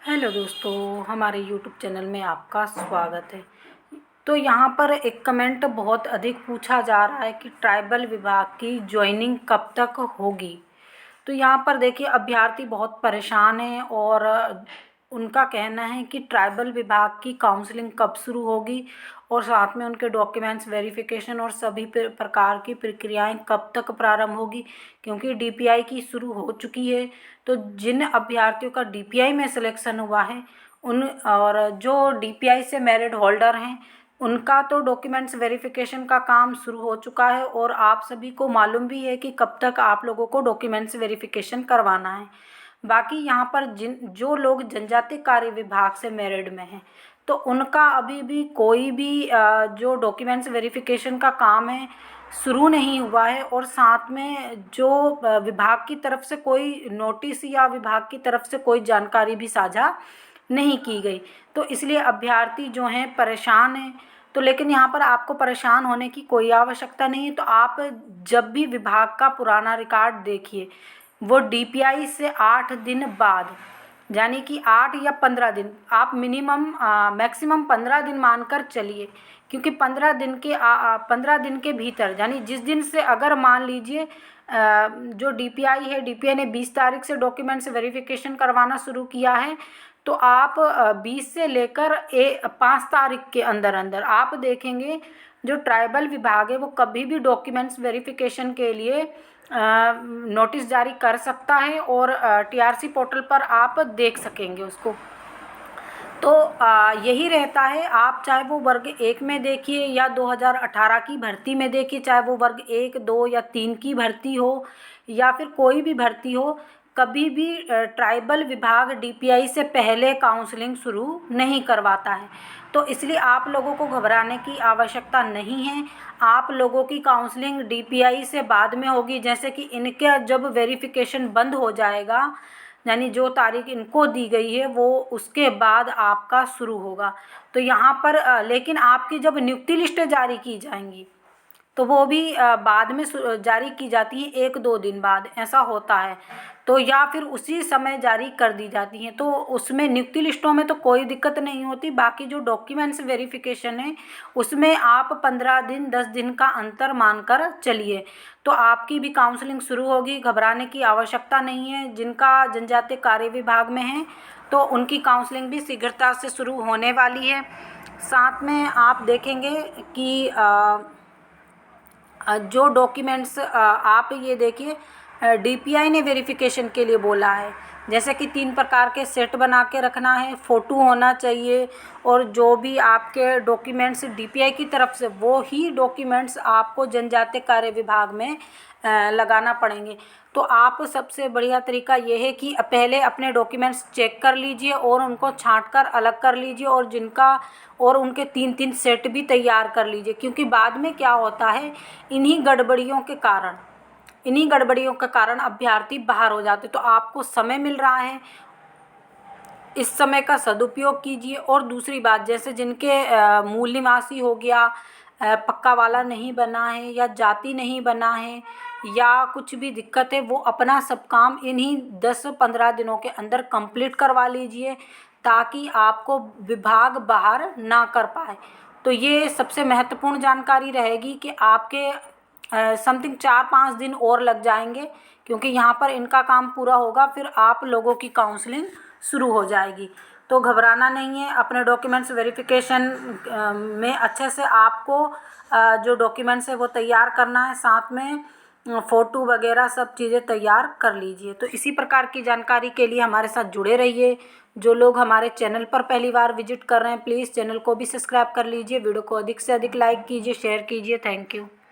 Hello दोस्तों, हमारे YouTube channel में आपका स्वागत है। तो यहाँ पर एक कमेंट बहुत अधिक पूछा जा रहा है कि ट्राइबल विभाग की ज्वाइनिंग कब तक होगी। तो यहाँ पर देखिए, अभ्यर्थी बहुत परेशान हैं और उनका कहना है कि ट्राइबल विभाग की काउंसलिंग कब शुरू होगी और साथ में उनके डॉक्यूमेंट्स वेरिफिकेशन और सभी प्रकार की प्रक्रियाएं कब तक प्रारंभ होगी, क्योंकि डीपीआई की शुरू हो चुकी है। तो जिन अभ्यर्थियों का डीपीआई में सिलेक्शन हुआ है उन और जो डीपीआई से मेरिट होल्डर हैं उनका तो डॉक्यूमेंट्स वेरिफिकेशन का काम शुरू हो चुका है और आप सभी को मालूम भी है कि कब तक आप लोगों को डॉक्यूमेंट्स वेरिफिकेशन करवाना है। बाकी यहाँ पर जो लोग जनजातीय कार्य विभाग से मेरिट में हैं तो उनका अभी भी कोई भी जो डॉक्यूमेंट्स वेरिफिकेशन का काम है शुरू नहीं हुआ है और साथ में जो विभाग की तरफ से कोई नोटिस या विभाग की तरफ से कोई जानकारी भी साझा नहीं की गई। तो इसलिए अभ्यर्थी जो हैं परेशान हैं। तो लेकिन यहाँ पर आपको परेशान होने की कोई आवश्यकता नहीं है। तो आप जब भी विभाग का पुराना रिकॉर्ड देखिए, वो डीपीआई से 8 दिन बाद, यानी कि 8 या 15 दिन, आप मिनिमम मैक्सिमम 15 दिन मानकर चलिए, क्योंकि 15 दिन के भीतर, यानी जिस दिन से, अगर मान लीजिए जो डीपीआई है, डीपीआई ने 20 तारीख से डॉक्यूमेंट्स वेरिफिकेशन करवाना शुरू किया है, तो आप 20 से लेकर 5 तारीख के अंदर अंदर आप देखेंगे जो ट्राइबल विभाग है वो कभी भी डॉक्यूमेंट्स वेरिफिकेशन के लिए नोटिस जारी कर सकता है और टीआरसी पोर्टल पर आप देख सकेंगे उसको। तो यही रहता है, आप चाहे वो वर्ग 1 में देखिए या 2018 की भर्ती में देखिए, चाहे वो वर्ग 1, 2 या 3 की भर्ती हो या फिर कोई भी भर्ती हो, कभी भी ट्राइबल विभाग डीपीआई से पहले काउंसलिंग शुरू नहीं करवाता है। तो इसलिए आप लोगों को घबराने की आवश्यकता नहीं है। आप लोगों की काउंसलिंग डीपीआई से बाद में होगी, जैसे कि इनका जब वेरिफिकेशन बंद हो जाएगा, यानी जो तारीख इनको दी गई है वो उसके बाद आपका शुरू होगा। तो यहाँ पर लेकिन आपकी जब नियुक्ति लिस्टें जारी की जाएंगी तो वो भी बाद में जारी की जाती है, 1-2 दिन बाद ऐसा होता है। तो या फिर उसी समय जारी कर दी जाती हैं, तो उसमें नियुक्ति लिस्टों में तो कोई दिक्कत नहीं होती। बाकी जो डॉक्यूमेंट्स वेरिफिकेशन है उसमें आप 15 दिन 10 दिन का अंतर मानकर चलिए। तो आपकी भी काउंसलिंग शुरू होगी, घबराने की आवश्यकता नहीं है। जिनका जनजातीय कार्य विभाग में है तो उनकी काउंसलिंग भी शीघ्रता से शुरू होने वाली है। साथ में आप देखेंगे कि जो डॉक्यूमेंट्स आप ये देखिए, डीपीआई ने वेरिफिकेशन के लिए बोला है, जैसे कि 3 प्रकार के सेट बना के रखना है, फ़ोटो होना चाहिए और जो भी आपके डॉक्यूमेंट्स डीपीआई की तरफ से, वो ही डॉक्यूमेंट्स आपको जनजातीय कार्य विभाग में लगाना पड़ेंगे। तो आप सबसे बढ़िया तरीका ये है कि पहले अपने डॉक्यूमेंट्स चेक कर लीजिए और उनको छांट कर अलग कर लीजिए और उनके 3-3 सेट भी तैयार कर लीजिए, क्योंकि बाद में क्या होता है, इन्हीं गड़बड़ियों के कारण अभ्यर्थी बाहर हो जाते। तो आपको समय मिल रहा है, इस समय का सदुपयोग कीजिए। और दूसरी बात, जैसे जिनके मूल निवासी हो गया, पक्का वाला नहीं बना है या जाति नहीं बना है या कुछ भी दिक्कत है, वो अपना सब काम इन्हीं 10-15 दिनों के अंदर कंप्लीट करवा लीजिए, ताकि आपको विभाग बाहर ना कर पाए। तो ये सबसे महत्वपूर्ण जानकारी रहेगी कि आपके समथिंग 4-5 दिन और लग जाएंगे, क्योंकि यहाँ पर इनका काम पूरा होगा, फिर आप लोगों की काउंसलिंग शुरू हो जाएगी। तो घबराना नहीं है। अपने डॉक्यूमेंट्स वेरिफिकेशन में अच्छे से आपको जो डॉक्यूमेंट्स है वो तैयार करना है, साथ में फ़ोटो वगैरह सब चीज़ें तैयार कर लीजिए। तो इसी प्रकार की जानकारी के लिए हमारे साथ जुड़े रहिए। जो लोग हमारे चैनल पर पहली बार विजिट कर रहे हैं, प्लीज़ चैनल को भी सब्सक्राइब कर लीजिए। वीडियो को अधिक से अधिक लाइक कीजिए, शेयर कीजिए। Thank you.